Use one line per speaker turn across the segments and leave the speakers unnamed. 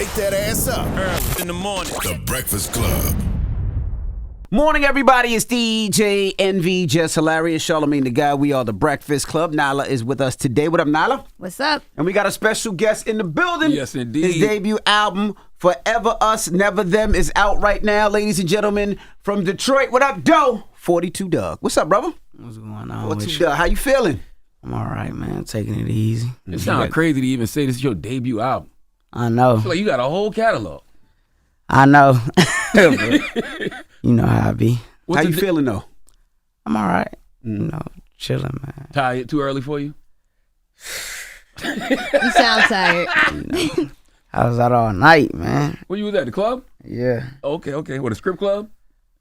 Wake that ass up.
Early in the morning.
The Breakfast Club.
Morning, everybody. It's DJ NV, Jess Hilarious, Charlamagne the Guy. We are the Breakfast Club. Nala is with us today. What up, Nala?
What's up?
And we got a special guest in the building.
Yes, indeed.
His debut album, Forever Us, Never Them, is out right now, ladies and gentlemen. From Detroit, what up, Doe? 42 Dugg. What's up, brother?
What's going on?
42 Dugg. How you feeling?
I'm all right, man. Taking it easy.
It sounds crazy to even say this is your debut album.
I know.
I feel like you got a whole catalog.
I know. You know how I be.
How you feeling, though?
I'm all right. You know, chilling, man.
Tired? Too early for you?
You sound tired.
You know, I was out all night, man.
Where you was at? The club?
Yeah.
Okay. What, a strip club?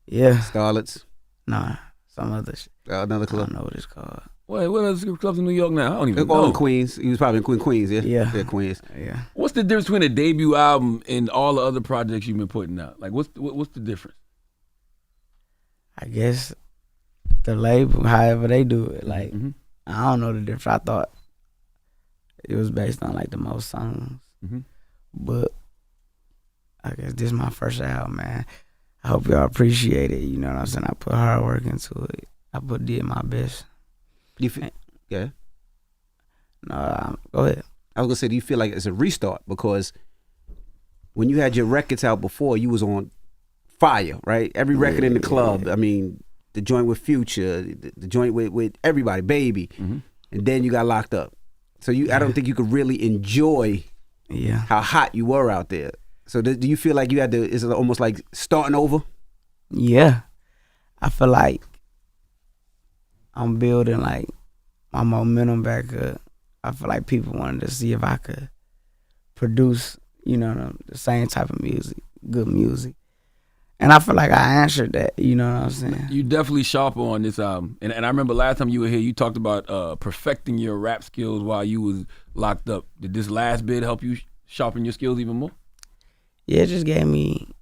Yeah.
Scarlett's.
Nah, some other shit.
Another
I
club.
don't know what it's called.
What other strip clubs in New York now? I don't even
All
know.
in Queens. He was probably in Queens, yeah?
Yeah.
Queens.
Yeah.
What's the difference between a debut album and all the other projects you've been putting out? Like, what's the difference?
I guess the label, however they do it, like,
Mhm.
I don't know the difference. I thought it was based on, like, the most songs.
Mhm.
But I guess this is my first album, man. I hope y'all appreciate it. You know what I'm saying? I put hard work into it. did my best.
Do you feel? Yeah.
No, go ahead.
I was gonna say, do you feel like it's a restart? Because when you had your records out before, you was on fire, right? Every record in the club. I mean, the joint with Future, the joint with everybody, Baby, and then you got locked up. So I don't think you could really enjoy how hot you were out there. So do you feel like you had to? Is it almost like starting over?
Yeah, I feel like I'm building like my momentum back up. I feel like people wanted to see if I could produce, you know, the same type of music, good music. And I feel like I answered that, you know what I'm saying?
You definitely sharper on this album. And I remember last time you were here, you talked about perfecting your rap skills while you was locked up. Did this last bit help you sharpen your skills even more?
Yeah, it just gave me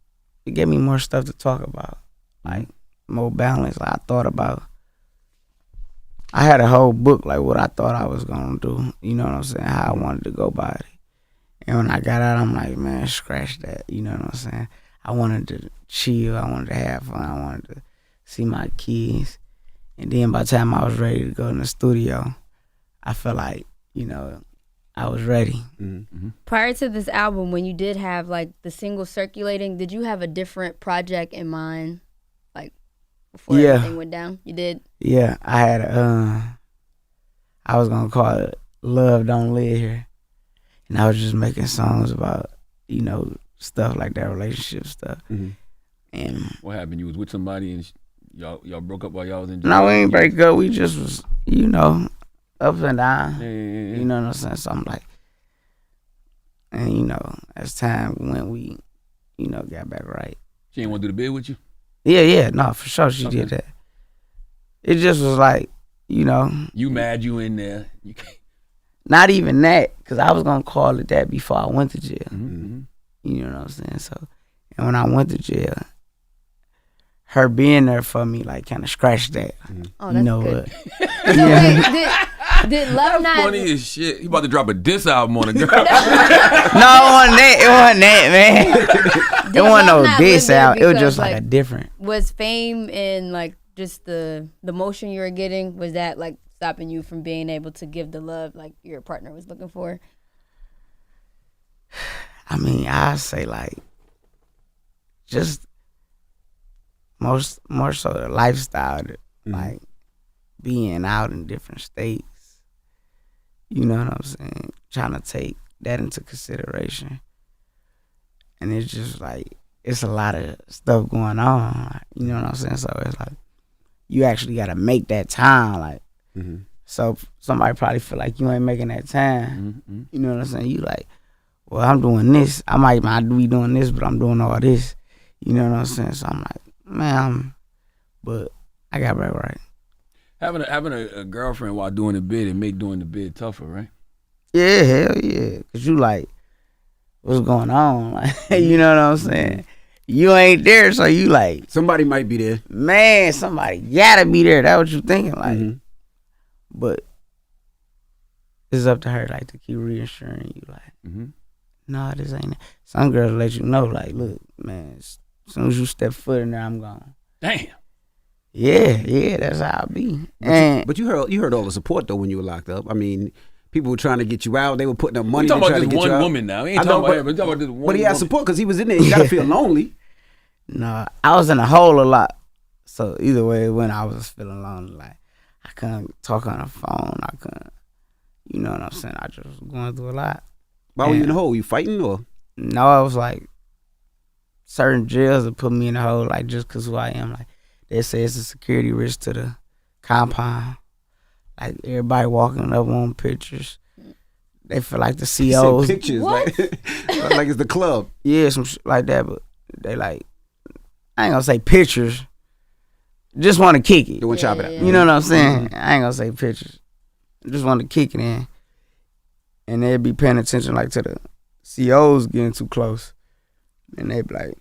more stuff to talk about, like more balance. Like I had a whole book, like what I thought I was gonna do, you know what I'm saying, how I wanted to go by it. And when I got out, I'm like, man, scratch that, you know what I'm saying? I wanted to chill, I wanted to have fun, I wanted to see my kids. And then by the time I was ready to go in the studio, I felt like, you know, I was ready.
Mm-hmm.
Prior to this album, when you did have like the single circulating, did you have a different project in mind, like before everything went down? You did?
Yeah, I had I was gonna call it Love Don't Live Here. And I was just making songs about, you know, stuff like that, relationship stuff.
Mm-hmm.
And
What happened? You was with somebody and y'all broke up while y'all was in jail?
no, we ain't break up. We just was, you know, up and down.
Yeah.
You know what I'm saying? So I'm like, and you know, as time went, we, you know, got back right.
She didn't want to do the bid with you?
Yeah, no, for sure she did that. It just was like, you know.
You mad you in there. You can't.
Not even that, because I was going to call it that before I went to jail.
Mm-hmm.
You know what I'm saying? So, and when I went to jail, her being there for me, like, kind of scratched that.
Oh,
you
that's
know
good.
what?
So wait, did Love
That's
not?
funny as shit. He about to drop a diss album on a girl.
No, it wasn't that, man. It wasn't no diss out. It was just like a different.
Was fame and like just the motion you were getting, was that like stopping you from being able to give the love like your partner was looking for?
I mean, I say like just more so the lifestyle, like being out in different states. You know what I'm saying? Trying to take that into consideration. And it's just like, it's a lot of stuff going on. Like, you know what I'm saying? So it's like, you actually got to make that time. Like, so somebody probably feel like you ain't making that time. You know what I'm saying? You like, well, I'm doing this. I might not be doing this, but I'm doing all this. You know what I'm saying? So I'm like, man, but I got back right.
Having a girlfriend while doing the bid and make doing the bid tougher, right?
Yeah, hell yeah. Cause you like, what's going on? Like, you know what I'm saying? You ain't there, so you like,
Somebody might be there.
man, somebody gotta be there. That's what you thinking, like. But it's up to her, like, to keep reassuring you, like, no, this ain't it. Some girls let you know, like, look, man, as soon as you step foot in there, I'm gone.
Damn.
Yeah, that's how I be.
But you heard all the support though when you were locked up. I mean, people were trying to get you out. They were putting up money.
We talking
to
about
try
this
to get you
one
out.
woman now. We ain't talking about him. We talking about this one
But he had
woman.
support because he was in there. You gotta feel lonely.
No, I was in a hole a lot. So either way, when I was feeling lonely, like I couldn't talk on the phone. I couldn't, you know what I'm saying? I just was going through a lot.
Why were you in the hole? You fighting or?
No, I was like, certain jails that put me in the hole, like just because who I am. Like they say it's a security risk to the compound. Like everybody walking up on pictures. They feel like the
He said
COs.
pictures
What?
like it's the club.
Yeah, some shit like that, but they like, I ain't gonna say pictures. Just want to kick it.
They want to chop it up.
You know what I'm saying? I ain't gonna say pictures. Just want to kick it in. And they'd be paying attention like to the COs getting too close. And they'd be like,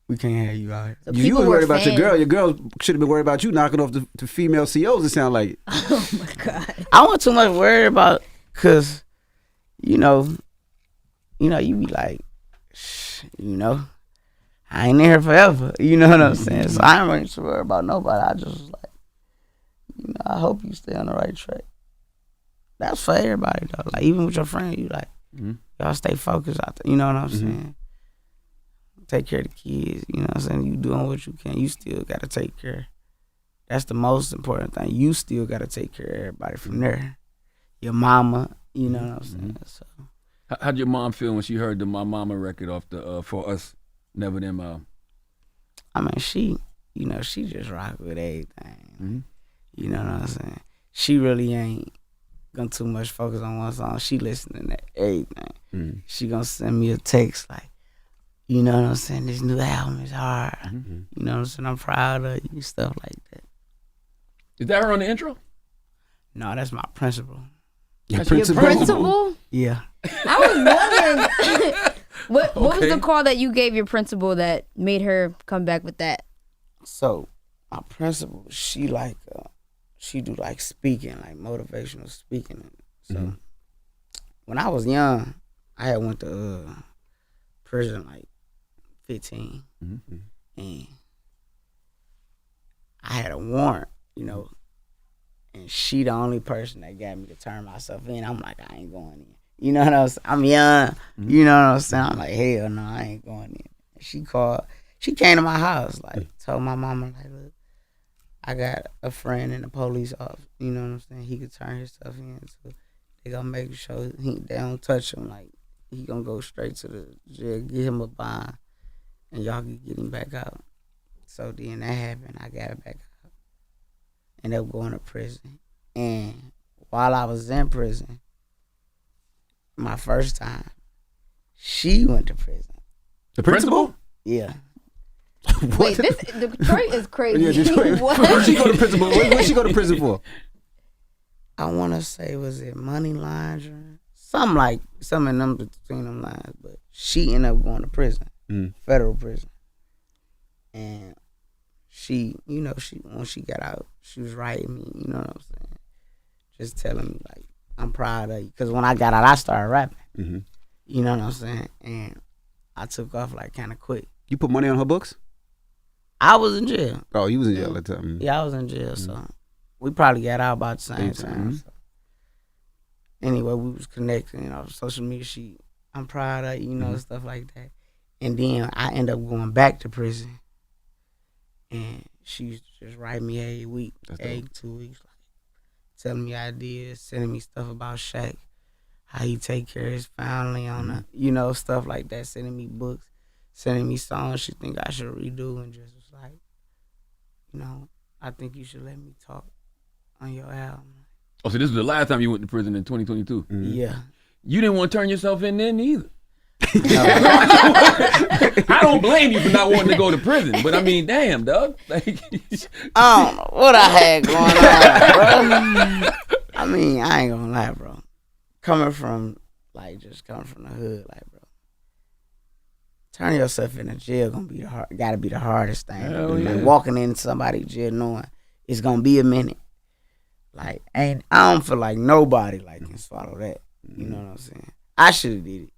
we can't have you out here.
So
You
people
were worried about your
fans.
girl. Your girl should have been worried about you knocking off the female COs. It sound like.
Oh my God.
I wasn't too much worried about, cause, you you be like, I ain't in here forever. You know what I'm saying? So I ain't really too worried about nobody. I just was like, I hope you stay on the right track. That's for everybody though. Like even with your friend, you like, y'all stay focused out there. You know what I'm saying? Take care of the kids. You know what I'm saying? You doing what you can. You still gotta take care. That's the most important thing. You still gotta take care of everybody from there. Your mama. You know what I'm saying? So.
How'd your mom feel when she heard the My Mama record off the For Us? Never Them.
I mean, she just rock with everything. You know what I'm saying? She really ain't gonna too much focus on one song. She listening to everything. She gonna send me a text like, you know what I'm saying? This new album is hard. You know what I'm saying? I'm proud of you, stuff like that.
Is that her on the intro?
No, that's my principal.
That's
Your principal?
Yeah.
I was wondering. What was
Okay.
the call that you gave your principal that made her come back with that?
So my principal, she do like speaking, like motivational speaking. So when I was young, I had went to prison like 15, and I had a warrant, and she the only person that got me to turn myself in. I'm like, I ain't going in. You know what I'm saying? I'm young. You know what I'm saying? I'm like, hell no, I ain't going in. She came to my house, like, told my mama, like, look, I got a friend in the police office. You know what I'm saying? He could turn himself in. So they gonna make sure they don't touch him. Like, he gonna go straight to the jail, get him a bond, and y'all can get him back out. So then that happened. I got it back out. Ended up going to prison. And while I was in prison, my first time, she went to prison.
The principal?
Yeah.
Wait, Detroit is crazy.
Yeah, Detroit.
What?
Where'd she go to prison for? Where'd she go to prison for?
I want to say, was it money laundering? Something in them between them lines. But she ended up going to prison, federal prison. And she, when she got out, she was writing me, you know what I'm saying? Just telling me, like, I'm proud of you. Because when I got out, I started rapping. You know what I'm saying? And I took off, like, kind of quick.
You put money on her books?
I was in jail.
Oh, you was in jail at the time.
Yeah, I was in jail, so we probably got out about the same time. So. Anyway, we was connecting, social media. I'm proud of you, stuff like that. And then I end up going back to prison, and she used to just write me every week, every 2 weeks, like telling me ideas, sending me stuff about Shaq, how he take care of his family on stuff like that, sending me books, sending me songs she think I should redo, and just was like, I think you should let me talk on your album.
Oh, so this is the last time you went to prison in 2022?
Yeah.
You didn't want to turn yourself in then either. I don't blame you for not wanting to go to prison, but I mean, damn, Dugg. Like,
I don't know what I had going on, bro. I mean, I ain't gonna lie, bro. Coming from the hood, like, bro. Turning yourself into jail gotta be the hardest thing.
Hell yeah.
Like walking in somebody's jail knowing it's gonna be a minute. Like, I don't feel like nobody can swallow that. You know what I'm saying? I should have did it.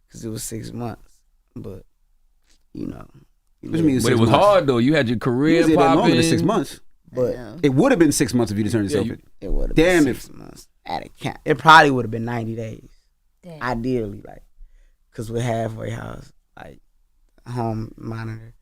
because it was 6 months. But, you know.
What you mean
But it was hard, though. You had your career
popping. Longer than
popping.
6 months.
But
it would have been 6 months if you turned yourself in.
it would have been 6 months at a camp. It probably would have been 90 days.
Damn.
Ideally, like, because we're halfway house, like, home monitor.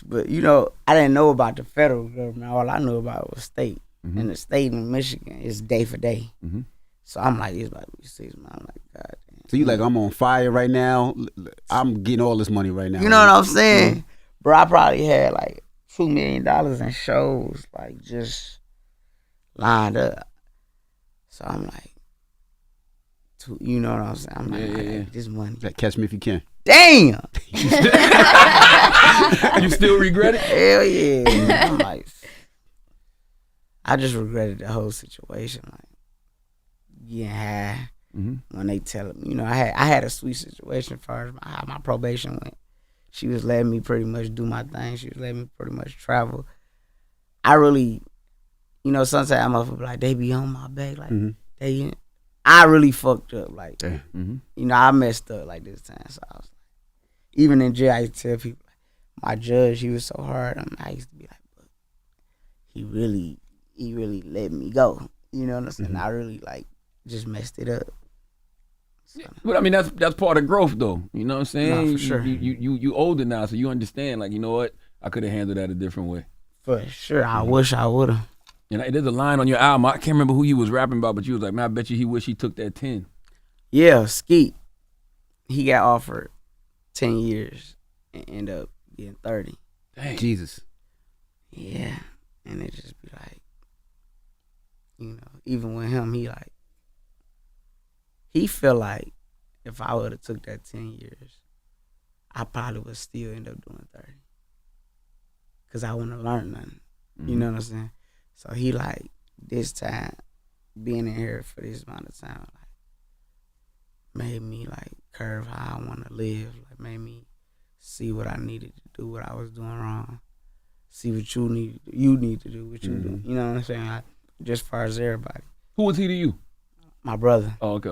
But, you know, I didn't know about the federal government. All I knew about was state.
Mm-hmm.
And the state in Michigan is day for day.
Mm-hmm.
So I'm like, it's about to be 6 months. I'm like, God damn.
So you like, I'm on fire right now. I'm getting all this money right now.
You know what I'm saying? Bro, I probably had like $2 million in shows, like, just lined up. So I'm like, you know what I'm saying? I'm like, I gotta get this money.
Like, catch me if you can.
Damn!
You still regret it?
Hell yeah. I'm like, I just regretted the whole situation. Like, getting high when they tell me. You know, I had a sweet situation as far as how my probation went. She was letting me pretty much do my thing. She was letting me pretty much travel. I really, you know, sometimes I'm up like, they be on my back. Like, I really fucked up. Like, you know, I messed up like this time. So I was like, even in jail, I used to tell people, like, my judge, he was so hard. I used to be like, but he really let me go. You know what I'm saying? I really, like, just messed it up. So.
But I mean, that's part of growth, though. You know what I'm saying?
No, for sure.
You older now, so you understand. Like, you know what? I could have handled that a different way.
For sure, I wish I would have.
And there's a line on your album. I can't remember who you was rapping about, but you was like, man, I bet you he wish he took that 10.
Yeah, Skeet. He got offered 10 years and ended up getting 30.
Dang.
Jesus.
Yeah, and it just be like, you know, even with him, he feel like if I would have took that 10 years, I probably would still end up doing 30. Because I wouldn't have learned nothing. You know what I'm saying? So he like, this time, being in here for this amount of time, like, made me like curve how I want to live. Like, made me see what I needed to do, what I was doing wrong. See what you need to do, what you do. You know what I'm saying? Like, just as far as everybody.
Who was he to you?
My brother.
Oh, okay.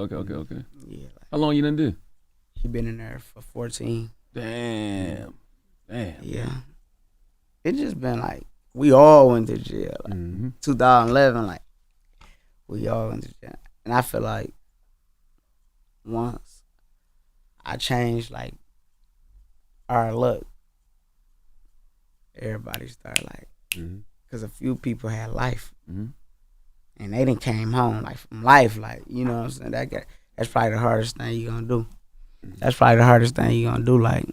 Yeah. Like,
How long you done do?
he been in there for 14.
Damn.
Yeah. It just been like, we all went to jail. Like, 2011, like, we all went to jail. And I feel like once I changed, like, our look, everybody started, like, because a few people had life. And they done came home, like, from life, like, you know what I'm saying? That's probably the hardest thing you're going to do. That's probably the hardest thing you're going to do, like.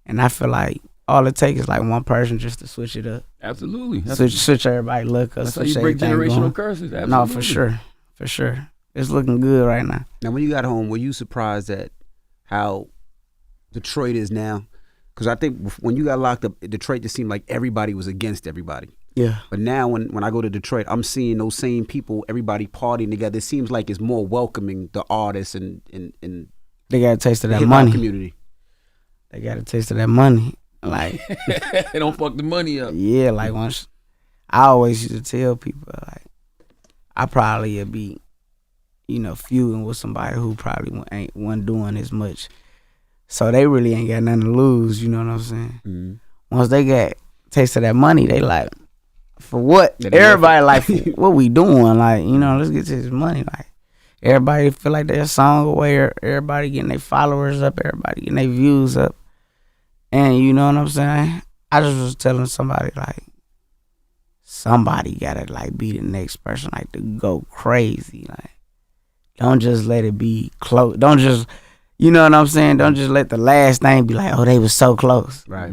And I feel like all it takes is, like, one person just to switch it up.
Absolutely.
Switch everybody look up.
That's how you break generational curses. Absolutely.
No, for sure. It's looking good right now.
Now, when you got home, were you surprised at how Detroit is now? Because I think when you got locked up, Detroit just seemed like everybody was against everybody.
Yeah.
But now when I go to Detroit, I'm seeing those same people, everybody partying together. It seems like it's more welcoming, the artists and
they got a taste of
the
that
hip-hop
money.
community.
They got a taste of that money. Like,
they don't fuck the money up.
yeah, like, once I always used to tell people, like, I probably would be, you know, feuding with somebody who probably wasn't doing as much. So they really ain't got nothing to lose, you know what I'm saying? Once they got taste of that money, they like, for what? Everybody like, what we doing? Like, you know, let's get to this money. Like, everybody feel like their song away, everybody getting their followers up, everybody getting their views up. And you know what I'm saying? I just was telling somebody, like, somebody gotta, like, be the next person, like, to go crazy. Like, don't just let it be close. Don't just, you know what I'm saying? Don't just let the last thing be like, oh, they was so close.
Right.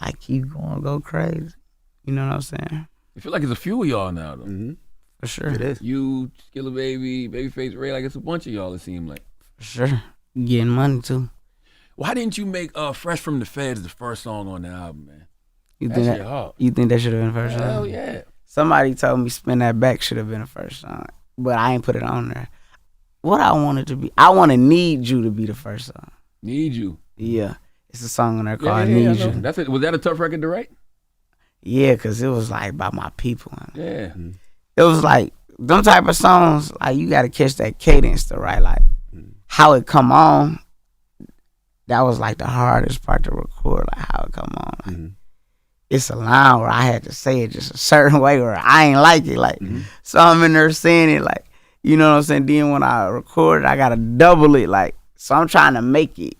Like, keep going, go crazy. You know what I'm saying?
I feel like it's a few of y'all now, though.
For sure.
It is.
You, Skilla Baby, Babyface Ray, like it's a bunch of y'all, it seemed like.
For sure. Getting money, too.
Why didn't you make Fresh from the Feds the first song on the album, man?
You
That
think
shit
that,
hard.
you think that should have been the first song?
Hell yeah.
Somebody told me Spin That Back should have been the first song, but I ain't put it on there. What I want it to be, I want to Need You to be the first song.
Need You.
Yeah. It's a song on there called
I
Need
know.
You.
That's it. Was that a tough record to write?
Yeah, because it was like by my people.
Yeah.
It was like, them type of songs, like, you got to catch that cadence to write, like, how it come on, that was like the hardest part to record, like how it come on. Like, it's a line where I had to say it just a certain way where I ain't like it. Like, so I'm in there saying it like, you know what I'm saying? Then when I record it, I gotta double it. Like, so I'm trying to make it.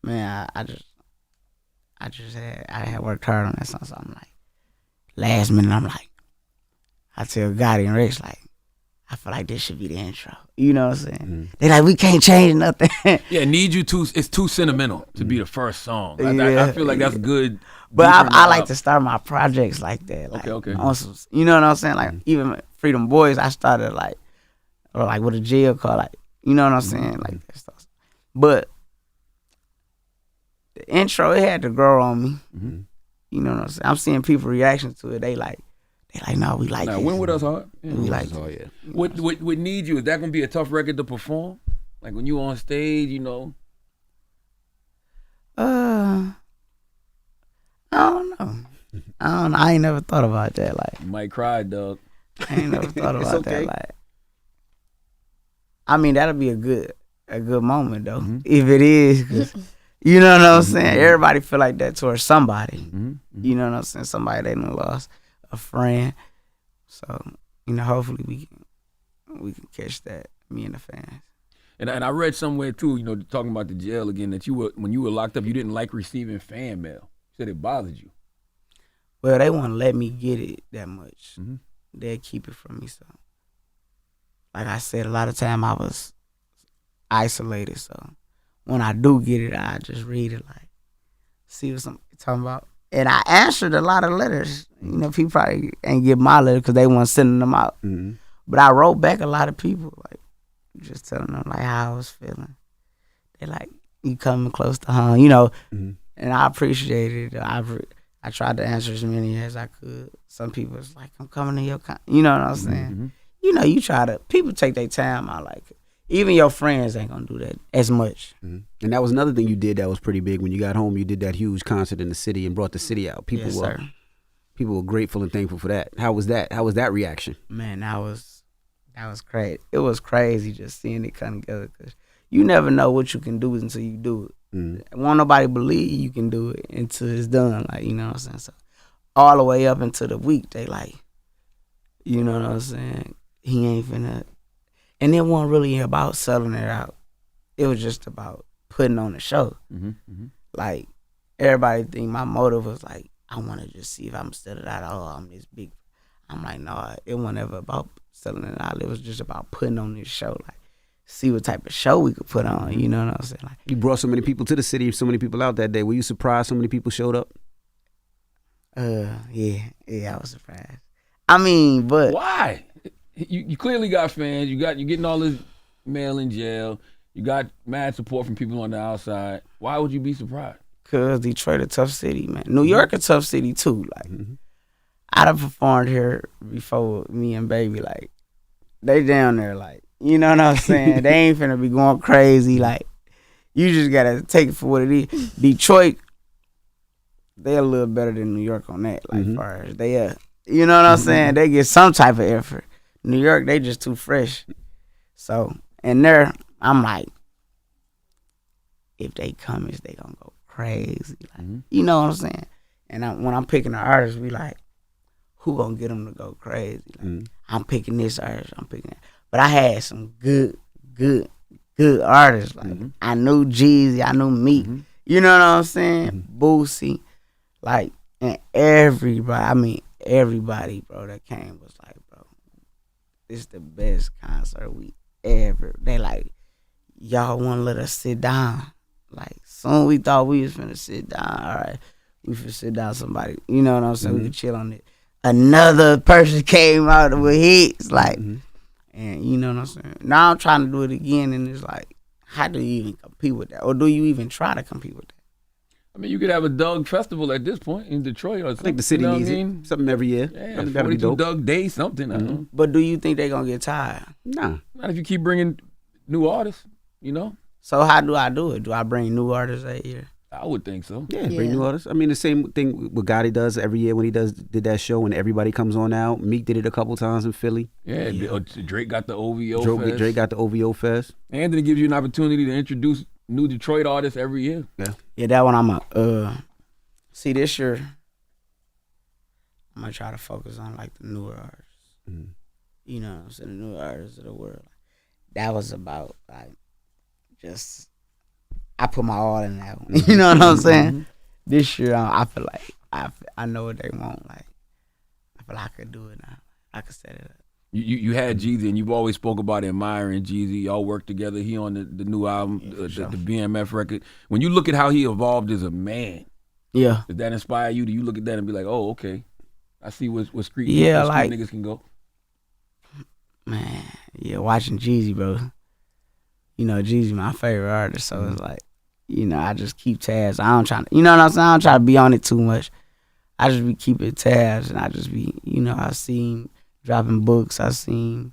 Man, I had worked hard on that song. So I'm like, last minute, I'm like, I tell Gotti and Rex, like, I feel like this should be the intro. You know what I'm saying? They like, we can't change nothing.
Yeah, Need You Too, it's too sentimental to be the first song. I feel like that's good.
But I like to start my projects like that. Like,
Okay.
On some, you know what I'm saying? Like, even Freedom Boys, I started like, or like with a jail call, like, you know what I'm saying? Like that stuff. But the intro, it had to grow on me. You know what I'm saying? I'm seeing people reactions to it. They like, no, we like it.
Win With Us hard. Yeah.
We like it.
Oh yeah.
With Need You, is that gonna be a tough record to perform? Like when you on stage, you know?
I don't know. I ain't never thought about that. Like,
You might cry, Dugg.
I ain't never thought about
okay.
that. Like, I mean, that'll be a good moment though, if it is. 'Cause, you know what I'm saying? Everybody feel like that towards somebody. You know what I'm saying? Somebody they done lost a friend. So, you know, hopefully we can catch that, me and the fans.
And I read somewhere too, you know, talking about the jail again, that when you were locked up, you didn't like receiving fan mail. You said it bothered you.
Well, they wouldn't let me get it that much. They'd keep it from me. So, like I said, a lot of time I was isolated. So, when I do get it, I just read it, like, see what somebody's talking about. And I answered a lot of letters. You know, people probably ain't get my letter because they weren't sending them out. But I wrote back a lot of people, like, just telling them, like, how I was feeling. They like, you coming close to home, you know. And I appreciated it. I tried to answer as many as I could. Some people was like, I'm coming to your you know what I'm saying? You know, people take their time out, like, even your friends ain't gonna do that as much.
And that was another thing you did that was pretty big. When you got home, you did that huge concert in the city and brought the city out. People were grateful and thankful for that. How was that? How was that reaction?
Man, that was crazy. It was crazy just seeing it come together, because you never know what you can do until you do it. Won't nobody believe you can do it until it's done. Like, you know what I'm saying? So all the way up into the week, they like, you know what I'm saying? He ain't finna. And it wasn't really about selling it out. It was just about putting on the show. Like, everybody think my motive was like, I want to just see if I'm still it out. Oh, I'm this big. I'm like, no, it wasn't ever about selling it out. It was just about putting on this show. Like, see what type of show we could put on. You know what I'm saying? Like,
You brought so many people to the city, so many people out that day. Were you surprised so many people showed up?
Yeah, I was surprised. I mean, but
Why? You clearly got fans. You're getting all this mail in jail. You got mad support from people on the outside. Why would you be surprised?
Cause Detroit a tough city, man. New York a tough city too. Like, I'd have performed here before me and Baby. Like, they down there, like, you know what I'm saying? They ain't finna be going crazy. Like, you just gotta take it for what it is. Detroit, they a little better than New York on that. Like, far as they you know what I'm saying? They get some type of effort. New York, they just too fresh. So, and there, I'm like, if they come, they gonna go crazy. Like, you know what I'm saying? And when I'm picking the artists, we like, who gonna get them to go crazy? Like, I'm picking this artist, I'm picking that. But I had some good artists. Like, I knew Jeezy, I knew Meek. You know what I'm saying? Boosie. Like, and everybody, bro, that came was like, bro, this is the best concert we ever. They like, y'all wanna let us sit down? Like, soon we thought we was finna sit down. All right, we finna sit down somebody. You know what I'm saying? We could chill on it. Another person came out with hits, like, and you know what I'm saying? Now I'm trying to do it again, and it's like, how do you even compete with that? Or do you even try to compete with that?
I mean, you could have a Dugg festival at this point in Detroit or something.
I think the city needs it. Something every year.
Yeah,
that'd be
42
dope.
Dugg Day, something. I don't know.
But do you think they gonna get tired?
Nah.
Not if you keep bringing new artists, you know?
So how do I do it? Do I bring new artists that year?
I would think so.
Yeah, bring new artists. I mean, the same thing what Gotti does every year when he did that show and everybody comes on out. Meek did it a couple times in Philly.
Yeah. Drake got the OVO Fest.
Drake got the OVO Fest.
And then it gives you an opportunity to introduce new Detroit artists every year.
Yeah, that one I'm see this year. I'm gonna try to focus on like the newer artists.
Mm-hmm.
You know what I'm saying? The newer artists of the world. That was about like just I put my all in that one. You know what I'm saying? Mm-hmm. This year I feel like I know what they want. Like I feel like I could do it now. I could set it up.
You had Jeezy, and you've always spoke about admiring Jeezy. Y'all work together. He on the new album,
sure.
the BMF record. When you look at how he evolved as a man,
does
that inspire you? Do you look at that and be like, oh, okay, I see what street niggas can go?
Man, yeah, watching Jeezy, bro. You know, Jeezy my favorite artist, so it's like, you know, I just keep tabs. I don't try to, you know what I'm saying? I don't try to be on it too much. I just be keeping tabs, and I just be, you know, I seen dropping books. I seen,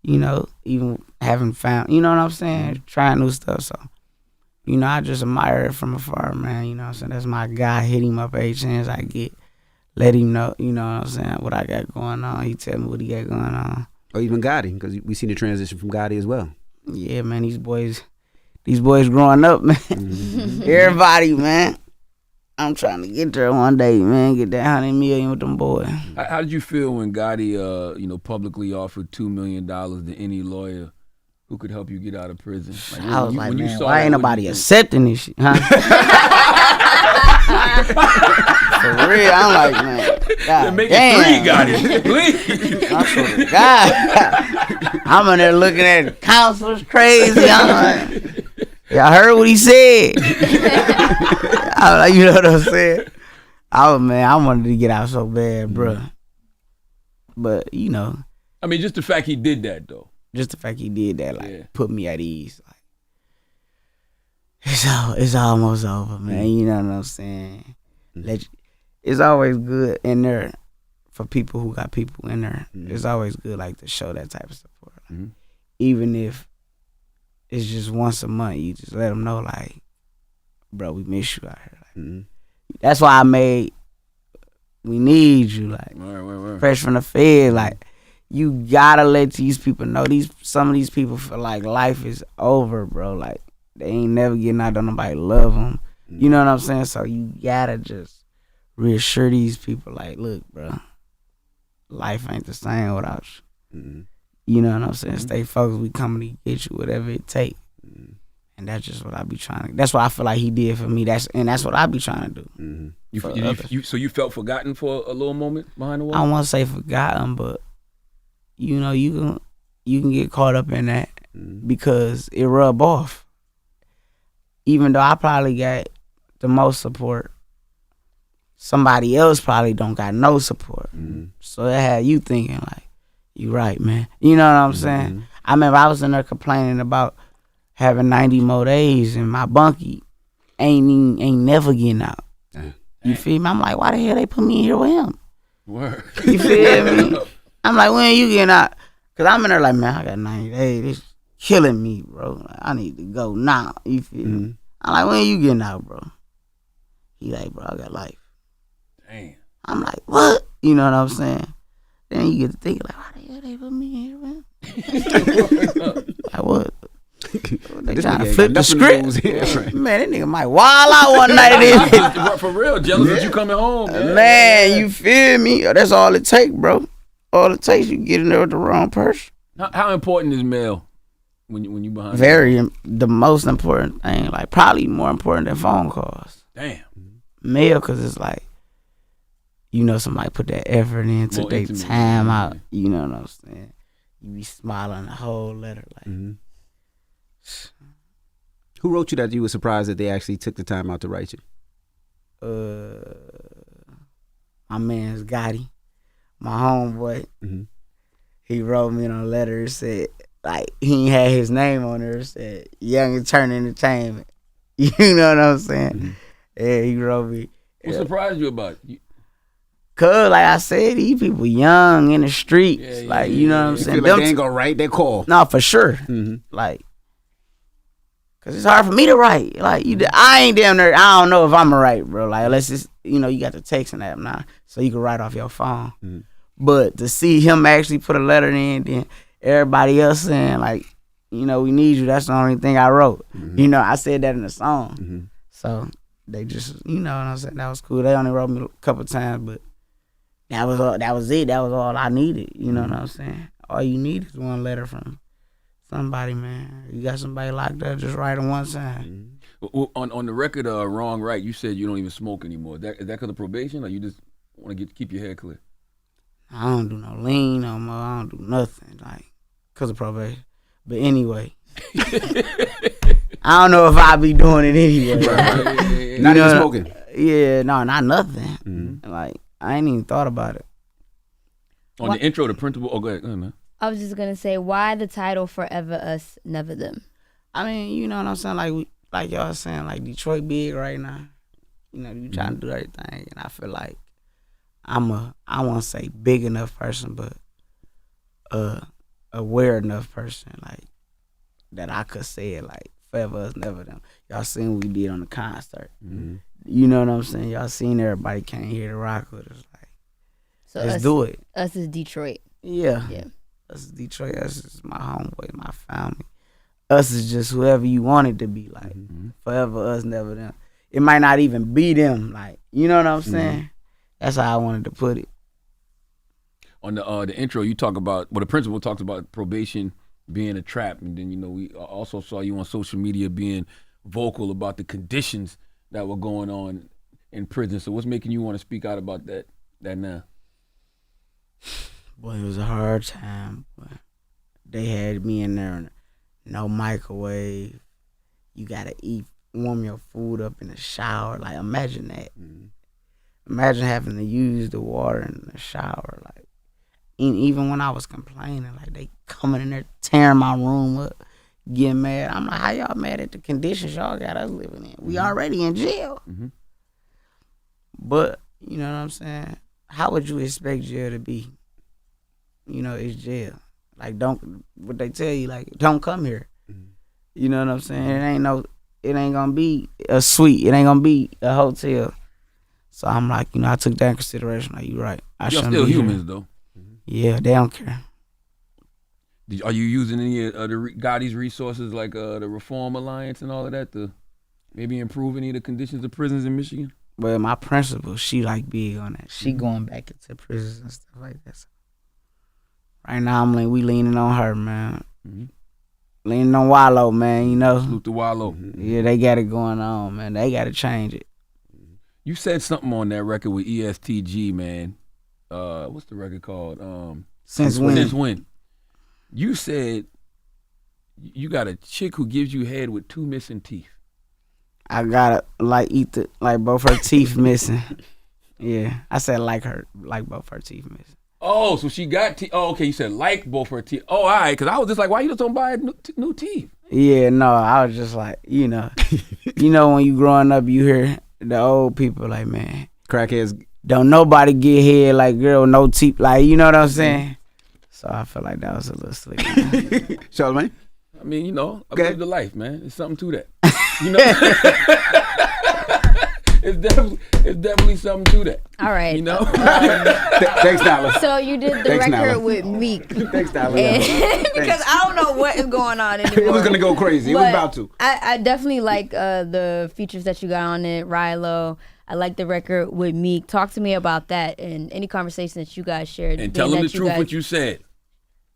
you know, even having found, you know what I'm saying? Trying new stuff. So, you know, I just admire it from afar, man. You know what I'm saying? That's my guy. Hit him up every chance I get. Let him know, you know what I'm saying, what I got going on. He tell me what he got going on.
Or even Gotti, because we seen the transition from Gotti as well.
Yeah, man, these boys growing up, man. Mm-hmm. Everybody, man. I'm trying to get there one day, man. Get that $100 million with them boys.
How did you feel when Gotti, publicly offered $2 million to any lawyer who could help you get out of prison? Like,
I was like, man, why ain't nobody accepting this shit, huh? For real, I'm like, man. God
make
damn.
it 3, Gotti, please.
I swear to God. I'm in there looking at the counselors crazy. I'm like, y'all heard what he said. I was like, you know what I'm saying? I wanted to get out so bad, bro. But, you know.
I mean, just the fact he did that, though.
Just the fact he did that, put me at ease. Like, it's almost over, man. You know what I'm saying? It's always good in there for people who got people in there. It's always good, like, to show that type of support. Like, even if it's just once a month, you just let them know, like, bro, we miss you out here. Like, that's why I made We Need You, like, fresh from the Fed. Like, you gotta let these people know. Some of these people feel like life is over, bro. Like, they ain't never getting out, don't nobody love them. You know what I'm saying? So you gotta just reassure these people, like, look, bro, life ain't the same without you. You know what I'm saying? Stay focused. We coming to get you, whatever it take. And that's just what I be trying to. That's what I feel like he did for me. That's what I be trying to do.
So you felt forgotten for a little moment behind the wall?
I don't want to say forgotten, but you know, you can get caught up in that because it rub off. Even though I probably got the most support, somebody else probably don't got no support. So it had you thinking like, you right, man. You know what I'm saying? I remember I was in there complaining about having 90 more days and my bunkie ain't never getting out. You feel me? I'm like, why the hell they put me in here with him?
Word.
You feel me? I'm like, when you getting out? Cause I'm in there like, man, I got 90 days. This killing me, bro. I need to go now. You feel me? I'm like, when you getting out, bro? He like, bro, I got life.
Damn.
I'm like, what? You know what I'm saying? Then you get to thinking like, why the hell they put me in here with him? Like what? They trying to flip the script. Man, that nigga might wild out one night.
For real, jealous that you coming home.
Man, you feel me? That's all it take, bro. All it takes, you get in there with the wrong person.
How important is mail when you behind?
The most important thing, like probably more important than phone calls.
Damn.
Mail, cause it's like, you know, somebody put that effort in, took their time out. You know what I'm saying? You be smiling the whole letter, like.
Who wrote you that you were surprised that they actually took the time out to write you?
My man's Gotti, my homeboy. He wrote me on a letter. It said, like, he ain't had his name on there. It said, Young and Turn Entertainment. You know what I'm saying? Yeah, he wrote me.
What surprised you about it?
Cause, like I said, these people young in the streets. You know what I'm saying?
Feel like they ain't gonna write their call.
No, for sure. Like, Cause it's hard for me to write. Like I ain't damn near. I don't know if I'm right, bro. Like unless it's you got the texting app now, so you can write off your phone.
Mm-hmm.
But to see him actually put a letter in, then everybody else saying like, we need you. That's the only thing I wrote.
Mm-hmm.
I said that in the song.
Mm-hmm.
So they just, what I'm saying. That was cool. They only wrote me a couple times, but that was all. That was it. That was all I needed. You know what I'm saying? All you need is one letter from somebody, man. You got somebody locked up, just write them one time.
Well, on the record, Wrong Right, you said you don't even smoke anymore. Is that because of probation, or you just want to keep your head clear?
I don't do no lean no more. I don't do nothing, like, because of probation. But anyway, I don't know if I'll be doing it anyway.
Not even smoking?
Yeah, no, not nothing.
Mm-hmm.
Like, I ain't even thought about it.
On the intro, the principal, go ahead, man.
I was just going to say, why the title Forever Us, Never Them?
I mean, you know what I'm saying? Like y'all saying, like, Detroit big right now. You trying to do everything. And I feel like I won't say big enough person, but aware enough person, like, that I could say it, like, Forever Us, Never Them. Y'all seen what we did on the concert.
Mm-hmm.
You know what I'm saying? Y'all seen everybody came here to rock with us. Like,
So
let's do it.
Us is Detroit.
Yeah. Us is Detroit. Us is my homeboy, my family. Us is just whoever you want it to be. Like, Forever Us, Never Them. It might not even be them. Like, you know what I'm saying? That's how I wanted to put it.
On the intro, you talk about, the principal talks about probation being a trap, and then we also saw you on social media being vocal about the conditions that were going on in prison. So what's making you want to speak out about that now?
Boy, it was a hard time. Boy. They had me in there, no microwave. You gotta warm your food up in the shower. Like, imagine that. Imagine having to use the water in the shower. Like, even when I was complaining, like, they coming in there tearing my room up, getting mad. I'm like, how y'all mad at the conditions y'all got us living in? We already in jail. But, you know what I'm saying? How would you expect jail to be? It's jail. Like, what they tell you, like, don't come here. You know what I'm saying? It ain't gonna be a suite. It ain't gonna be a hotel. So I'm like, I took that in consideration. Like, you right.
You're still humans, though.
Yeah, they don't care.
Are you using any of Gotti's resources, like the Reform Alliance and all of that, to maybe improve any of the conditions of prisons in Michigan?
Well, my principal, she like big on that. She going back into prisons and stuff like that. So right now, we leaning on her, man. Leaning on Wallow, man.
Salute to Wallow.
Yeah, they got it going on, man. They got to change it.
You said something on that record with ESTG, man. What's the record called?
Since when?
Since when? You said you got a chick who gives you head with 2 missing teeth.
I gotta eat both her teeth missing. Yeah, I said both her teeth missing.
Oh, so she got teeth. Oh, okay. You said both her teeth. Oh, all right. Because I was just like, why you just don't buy new teeth?
Yeah, no, I was just like, when you growing up, you hear the old people like, man,
Crackheads.
Don't nobody get head like girl, no teeth. Like, you know what I'm saying? So I feel like that was a little slick.
Charlamagne?
I mean, I lived the life, man. There's something to that. It's definitely something to that.
All right.
Thanks, Tyler.
So you did the record with Meek.
Thanks, Tyler.
Because I don't know what is going on anymore.
It was going to go crazy. It was about to.
I definitely like the features that you got on it, Rilo. I like the record with Meek. Talk to me about that and any conversation that you guys shared.
And tell them the truth what you said.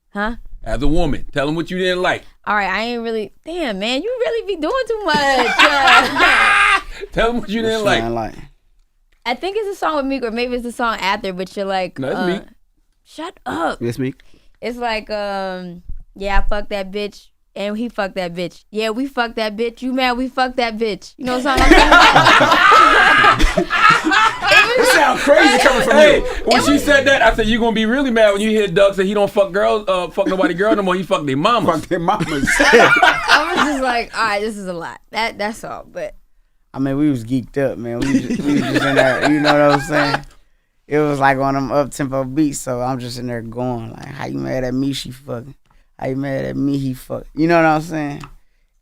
Huh?
As a woman, tell them what you didn't like.
All right, I ain't really. Damn, man, you really be doing too much.
Tell them what you didn't like.
I think it's a song with Meek, or maybe it's a song after. But you're like,
no, it's Meek.
Shut up.
It's Meek.
It's like, yeah, I fucked that bitch. And he fucked that bitch. Yeah, we fucked that bitch. You mad? We fucked that bitch. You know what I'm saying?
It sounds crazy coming from you.
When she said that, I said, you going to be really mad when you hear Dugg say he don't fuck girls, fuck nobody girl no more. He fuck their mamas.
Fuck their mamas.
I was just like, all right, this is a lot. That's all. But
I mean, we was geeked up, man. We was just in there, you know what I'm saying? It was like on them up-tempo beats, so I'm just in there going, like, how you mad at me, she fucking? How you mad at me, he fuck? You know what I'm saying?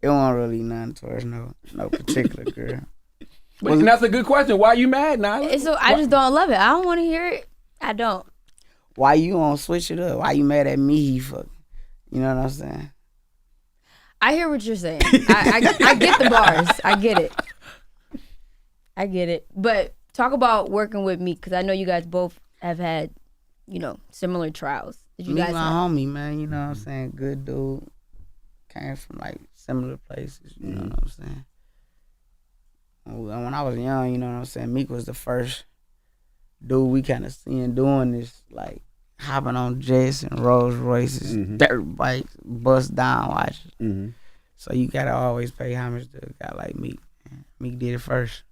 It wasn't really nothing towards no particular girl.
But that's a good question. Why you mad, Nyla?
So I just don't love it. I don't want to hear it. I don't.
Why you don't switch it up? Why you mad at me? He fucking. You know what I'm saying?
I hear what you're saying. I get the bars. I get it. But talk about working with me, because I know you guys both have had, similar trials. Did you
me,
guys
my
have?
homie, man. You know what I'm saying? Good dude. Came from like similar places. You know what I'm saying? When I was young, you know what I'm saying? Meek was the first dude we kind of seen doing this, like hopping on jets and Rolls Royces, dirt bikes, bust down watches. So you gotta always pay homage to a guy like Meek. Meek did it first.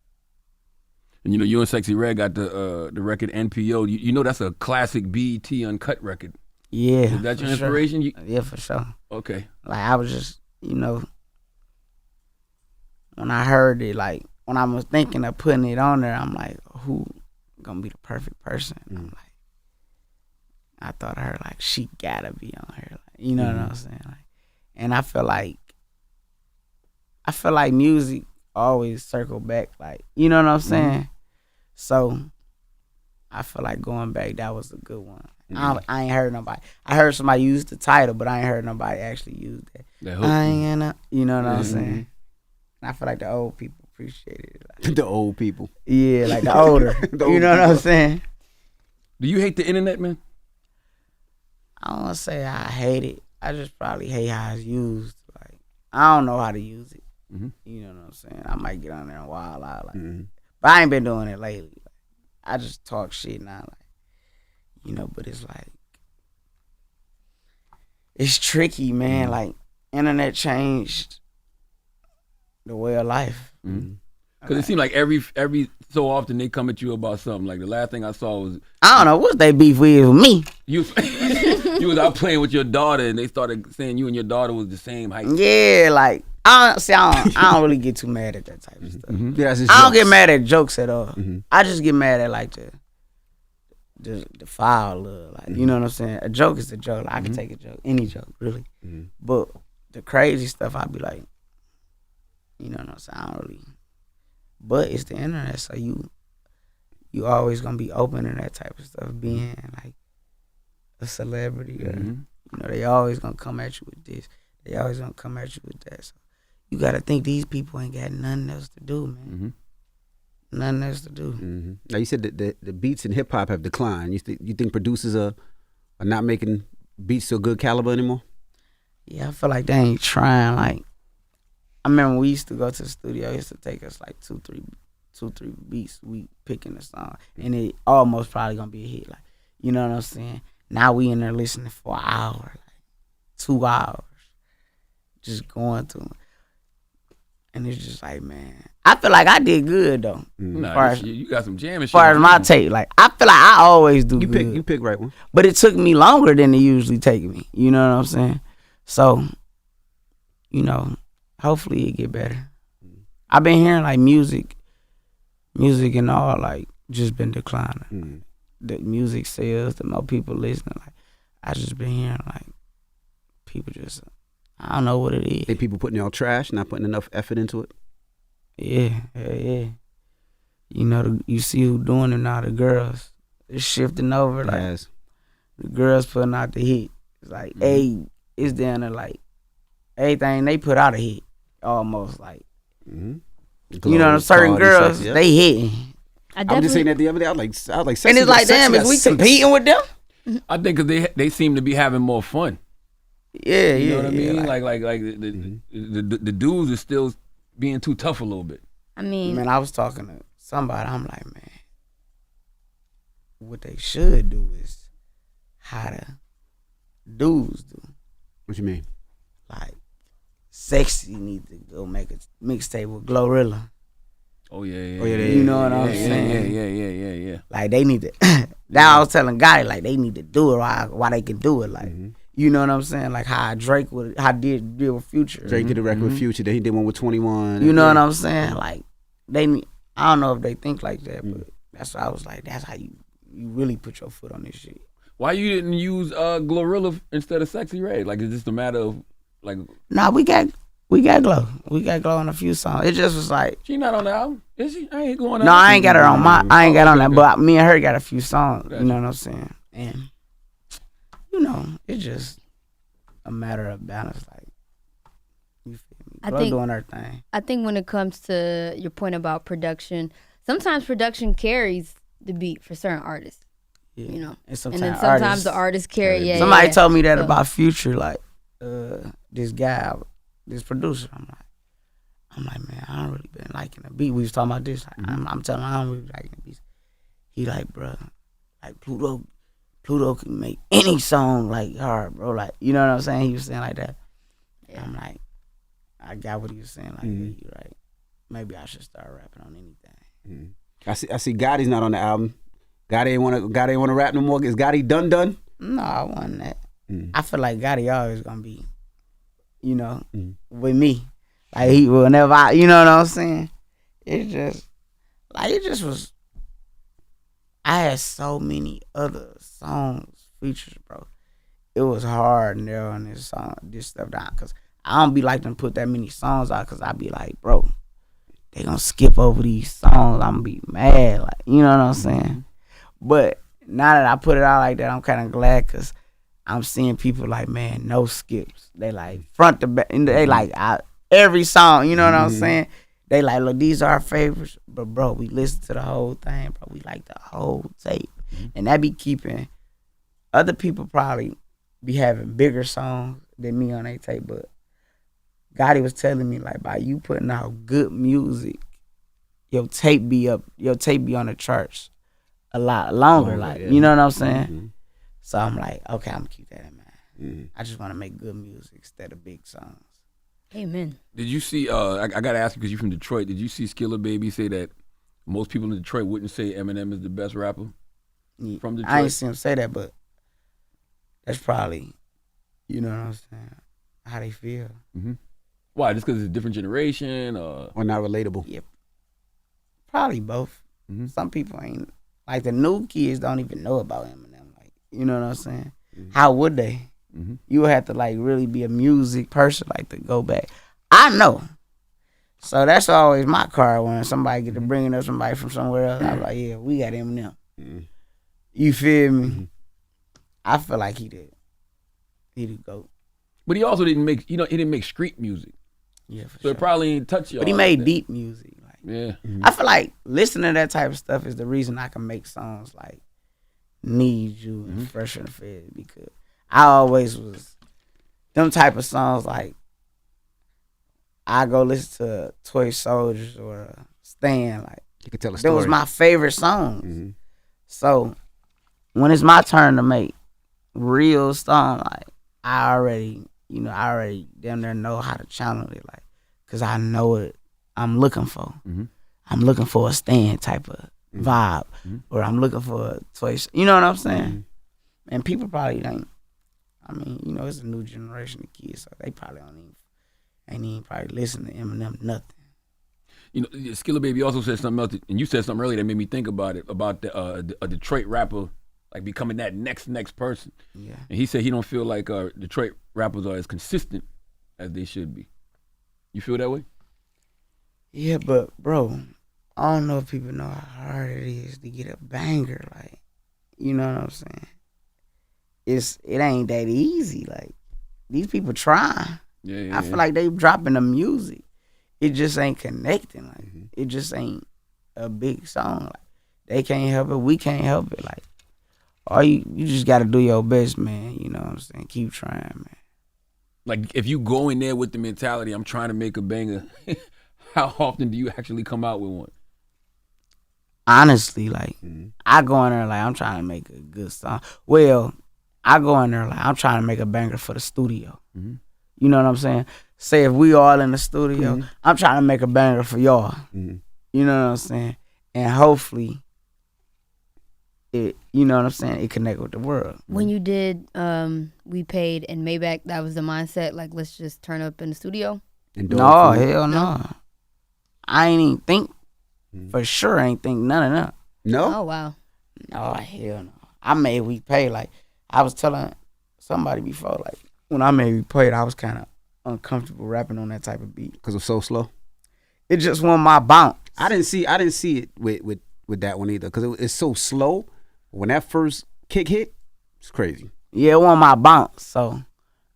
And you and Sexy Red got the record NPO. You know that's a classic BET uncut record.
Yeah.
Is that your inspiration?
Sure. Yeah, for sure.
Okay.
Like I was just, when I heard it, like when I was thinking of putting it on there, I'm like, who gonna be the perfect person? I'm like, I thought of her, like she gotta be on here. Like, you know what I'm saying? Like, and I feel like music always circle back, like, you know what I'm saying? So I feel like going back, that was a good one. I ain't heard nobody. I heard somebody use the title, but I ain't heard nobody actually use that. I ain't gonna, you know what I'm saying? And I feel like the old people appreciate it. Like,
The old people.
yeah, like the older. You know what I'm saying?
Do you hate the internet, man?
I don't want to say I hate it. I just probably hate how it's used. Like, I don't know how to use it. You know what I'm saying? I might get on there and wild out, like, but I ain't been doing it lately. Like, I just talk shit now, like, but it's like, it's tricky, man. Like, internet changed the way of life.
Because it seemed like every so often they come at you about something. Like the last thing I saw was
I don't know what they beef with me.
you was out playing with your daughter, and they started saying you and your daughter was the same height.
Yeah, like I don't really get too mad at that type of stuff.
Yeah, that's just
I don't get
jokes.
mad at jokes at all. I just get mad at like the foul love. Like, you know what I'm saying? A joke is a joke. Like, I can take a joke, any joke, really. But the crazy stuff, I be like, you know what I'm saying? I don't really. But it's the internet, so you always gonna be open to that type of stuff, being like a celebrity, or they always gonna come at you with this. They always gonna come at you with that. So you gotta think these people ain't got nothing else to do, man. Nothing else to do.
Now you said that the beats in hip hop have declined. You think producers are not making beats to a good caliber anymore?
Yeah, I feel like they ain't trying. Like, I remember we used to go to the studio. It used to take us like two, three beats. We picking a song, and it almost probably gonna be a hit. Like, you know what I'm saying? Now we in there listening for an hour, like 2 hours, just going through it. And it's just like, man, I feel like I did good though.
Nah, you got some jamming shit.
As far as my tape, like I feel like I always do good.
You pick right one.
But it took me longer than it usually take me. You know what I'm saying? So, hopefully it get better. I've been hearing like music and all, like, just been declining. The music sales, the more people listening, like, I just been hearing like people just, I don't know what it is.
Think people putting y'all trash, not putting enough effort into it?
Yeah. You see who doing it now, the girls. It's shifting over, like,
Yes.
the girls putting out the hit. It's like, it's down there, like, everything they put out a hit, almost, like. Certain girls,
sexy, yeah.
they hitting.
I was just saying that the other day. I was like,
And it's like, damn, is we competing with them?
I think because they seem to be having more fun.
Yeah,
You know what I mean?
yeah.
Like the dudes are still being too tough a little bit.
I mean,
Man, I was talking to somebody. I'm like, man, what they should do is how the dudes do.
What you mean?
Like, Sexy need to go make a mixtape with Glorilla.
Oh yeah.
You know what I'm saying?
Yeah.
Like, they need to. Now I was telling Gotti, like, they need to do it why they can do it. Like, you know what I'm saying? Like how Drake did with Future.
Drake did a record with Future. Then he did one with 21.
You know what I'm saying? Like, I don't know if they think like that, but that's why I was like, that's how you really put your foot on this shit.
Why you didn't use Glorilla instead of Sexy Red? Like, is this a matter of like?
Nah, we got We got Glow. We got Glow on a few songs. It just was like,
She not on the album, is she? I ain't going.
no, I ain't got her on my. I ain't got on that,
okay.
but me and her got a few songs.
Gotcha.
You know what I'm saying? And it's just a matter of balance. Like, you feel me?
I
Glow
think-
doing her thing.
I think when it comes to your point about production, sometimes production carries the beat for certain artists.
Yeah.
You know,
and
and then sometimes the artists carry. Yeah,
Somebody
yeah.
told me that
So-
about Future, like this guy, this producer. I'm like, man, I don't really been liking the beat. We was talking about this. Like, I'm telling him I don't really liking the beats. He like, bro, like Pluto can make any song like hard, bro. Like, you know what I'm saying? He was saying like that.
Yeah.
I'm like, I got what he was saying. Like, yeah, you're right. Maybe I should start rapping on anything.
I see Gotti's not on the album. Gotti ain't wanna rap no more. Is Gotti done?
No, I wasn't that. I feel like Gotti always gonna be, with me. Like he will never, you know what I'm saying? It just was. I had so many other songs, features, bro. It was hard narrowing this stuff down, cause I don't be like them put that many songs out, cause I be like, bro, they gonna skip over these songs. I'm gonna be mad, like, you know what I'm saying? But now that I put it out like that, I'm kind of glad, cause I'm seeing people like, man, no skips. They like front to back, and they like every song, you know what I'm saying? They like, look, these are our favorites, but bro, we listen to the whole thing, bro. We like the whole tape, and that be keeping other people probably be having bigger songs than me on their tape, but Gotti was telling me, like, by you putting out good music, your tape be on the charts a lot longer, like, you know what I'm saying? So I'm like, okay, I'm gonna keep that in mind. I just want to make good music instead of big songs.
Amen.
Did you see? I gotta ask you because you're from Detroit. Did you see Skilla Baby say that most people in Detroit wouldn't say Eminem is the best rapper from Detroit?
I ain't seen him say that, but that's probably, you know what I'm saying, how they feel.
Why? Just because it's a different generation?
Or not relatable?
Yeah, probably both. Some people ain't, like, the new kids don't even know about Eminem. Like, you know what I'm saying? How would they? You would have to, like, really be a music person, like, to go back. I know. So that's always my card when somebody get to bringing up somebody from somewhere else. I'm like, yeah, we got Eminem. You feel me? I feel like he did go.
But he also didn't make. He didn't make street music.
Yeah, for
So
sure.
it probably ain't touch y'all.
But he made deep music. Like,
Yeah.
I feel like listening to that type of stuff is the reason I can make songs like Need You and Fresh and Fed, because I always was them type of songs. Like, I go listen to Toy Soldiers or Stan. Like,
You could tell a
that
story.
was my favorite songs. So when it's my turn to make real songs, like, I already damn near know how to channel it, like, cause I know what I'm looking for. I'm looking for a Stan type of vibe, or I'm looking for a Toy. You know what I'm saying? And people probably ain't. I mean, it's a new generation of kids, so they probably ain't even probably listen to Eminem nothing.
Skilla Baby also said something else, and you said something earlier that made me think about it, about a Detroit rapper, like, becoming that next person.
Yeah.
And he said he don't feel like Detroit rappers are as consistent as they should be. You feel that way?
Yeah, but bro, I don't know if people know how hard it is to get a banger. Like, you know what I'm saying? It ain't that easy. Like, these people trying.
Yeah.
I feel like they dropping the music. It just ain't connecting. Like, it just ain't a big song. Like, they can't help it. We can't help it. Like, you just got to do your best, man. You know what I'm saying? Keep trying, man.
Like, if you go in there with the mentality, I'm trying to make a banger, how often do you actually come out with one?
Honestly, like, I go in there like I'm trying to make a good song. Well, I go in there like I'm trying to make a banger for the studio. You know what I'm saying? Say if we all in the studio, I'm trying to make a banger for y'all. You know what I'm saying? And hopefully it, you know what I'm saying, it connect with the world.
When you did We Paid and Maybach, that was the mindset, like, let's just turn up in the studio?
No, hell no. I ain't even think, for sure ain't think none of that.
No?
Oh, wow.
No, hell no. I made We Paid, like, I was telling somebody before, like, when I made We Paid, I was kind of uncomfortable rapping on that type of beat.
Because it's so slow.
It just wasn't my bounce.
I didn't see it with that one either because it's so slow. When that first kick hit, it's crazy.
Yeah, it wasn't my bounce. So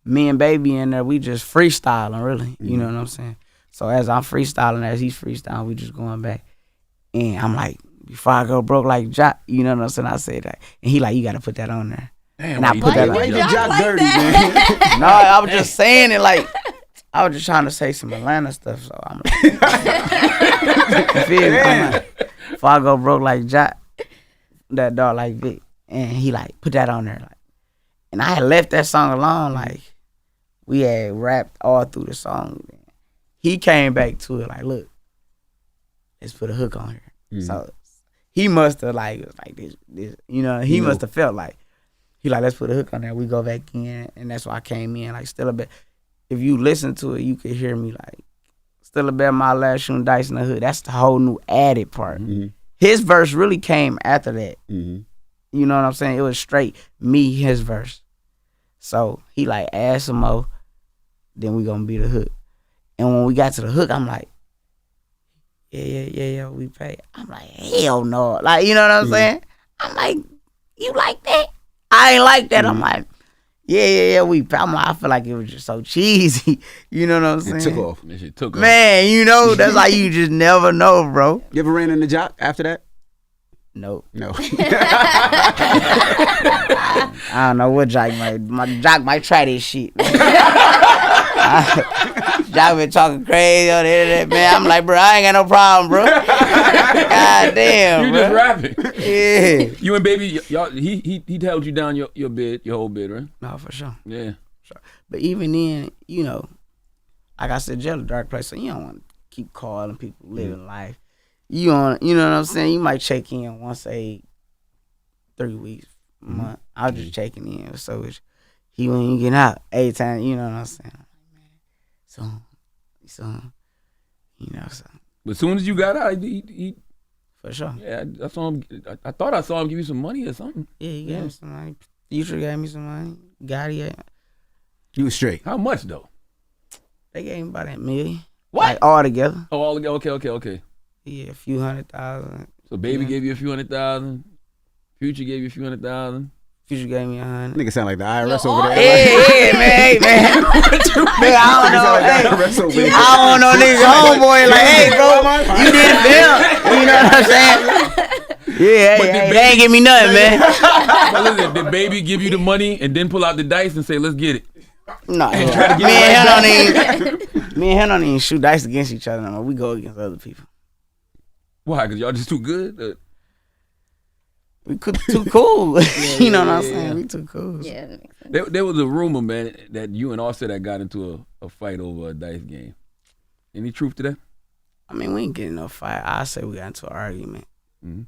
me and Baby in there, we just freestyling really. You know what I'm saying? So as I'm freestyling, as he's freestyling, we just going back. And I'm like, before I go broke like Jock, you know what I'm saying? I said that. And he like, you got to put that on there.
Damn,
and I put that on
Why you
there.
did Jock dirty, man?
No, I was just saying it like, I was just trying to say some Atlanta stuff. So I'm like, you feel me? I'm like, before I go broke like Jock, that dog like Vic. And he like, put that on there. Like, and I had left that song alone. Like, we had rapped all through the song. He came back to it like, look, let's put a hook on here. So he must have like, it was like this, you know, he must have felt like, he like, let's put a hook on there. We go back in, and that's why I came in. Like, still a bit, if you listen to it, you could hear me like, still a bit my last shooting dice in the hood. That's the whole new added part. His verse really came after that. You know what I'm saying? It was straight me, his verse. So he like, add some more, then we gonna be the hook. And when we got to the hook, I'm like, yeah, we pay. I'm like, hell no. Like, you know what I'm saying? I'm like, you like that? I ain't like that. I'm like, yeah, we pay. I feel like it was just so cheesy. You know what I'm saying?
It took off.
That shit took off.
Man, you know, that's like you just never know, bro.
You ever ran into Jock after that?
Nope.
No.
I don't know what Jock might try this shit. Jock been talking crazy on the internet, man. I'm like, bro, I ain't got no problem, bro. God damn,
You
bro.
just rapping.
Yeah.
You and Baby, y'all, he held you down your whole bid, right?
No, for sure.
Yeah.
But even then, you know, like I said, jail a dark place, so you don't want to keep calling people living life. You know what I'm saying? You might check in once a 3 weeks, a month. I was just checking in. So it's, he when you get out, 8 times, you know what I'm saying? I'm like, man, so, you know, so.
But as soon as you got out, he
For sure.
yeah, I saw him. I thought I saw him give you some money or something.
Yeah, he gave me some money. Future gave me some money. Gotti,
You was straight.
How much though?
they gave me about $1 million.
What?
Like all together.
Oh, all okay.
Yeah, a few $100,000.
So Baby
Yeah.
gave you a few $100,000. Future gave you a few $100,000.
Future gave me $100.
Nigga sound like the IRS
Yo,
over there.
Yeah, man. Man, I don't know. Hey, I don't know niggas homeboy like, hey, bro, you did it, you know what I'm saying? Yeah, hey, they ain't give me nothing, man.
But listen, did Baby give you the money and then pull out the dice and say, "Let's get it"?
No, me and him don't even shoot dice against each other no more. We go against other people.
Why? Cause y'all just too good.
We too cool. You know what I'm saying? We too cool.
Yeah, that makes sense.
There was a rumor, man, that you and Arce that got into a fight over a dice game. Any truth to that?
I mean, we ain't getting no fight. I say we got into an argument.
Mhm.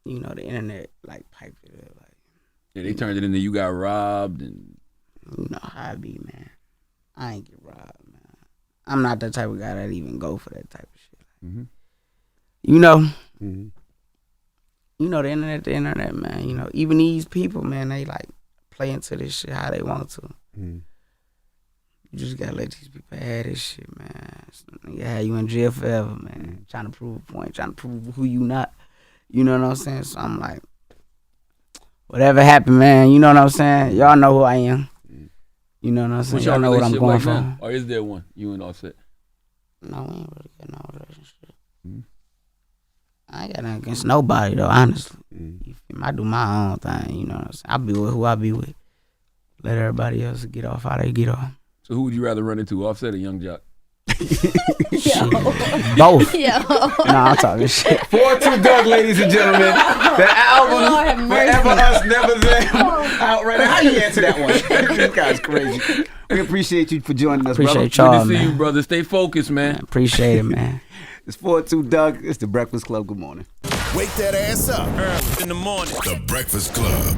You know, the internet like piped it up. Like,
Yeah, they turned it into you got robbed and.
you know how I be, man. I ain't get robbed, man. I'm not the type of guy that even go for that type of shit.
Mhm.
You know, you know the internet, man. You know, even these people, man, they like play into this shit how they want to. You just gotta let these people have this shit, man. Nigga have you in jail forever, man. Trying to prove a point, trying to prove who you not. You know what I'm saying? So I'm like, whatever happened, man. You know what I'm saying? Y'all know who I am. You know what I'm saying?
What's
Y'all
your
know what I'm
relationship
going
like
for.
now? Or is there one? You and Arce?
No, we ain't really got no relationship. I ain't got nothing against nobody though, honestly. You feel me? I do my own thing, you know what I'm saying? I be with who I be with. Let everybody else get off how they get off.
So who would you rather run into, Offset or Young Jock?
Both.
Yo.
Nah, I'm talking shit.
4-2 Dugg, ladies and gentlemen. The
Lord have
album,
mercy.
Forever Us, Never Them. Out right now. How you answer that one? This guy's crazy. We appreciate you for joining us, brother.
Appreciate y'all,
Good to see you,
man.
brother. Stay focused, man.
Appreciate it, man.
It's 4-2 Dugg. It's the Breakfast Club. Good morning.
Wake that ass up.
Early in the morning.
The Breakfast Club.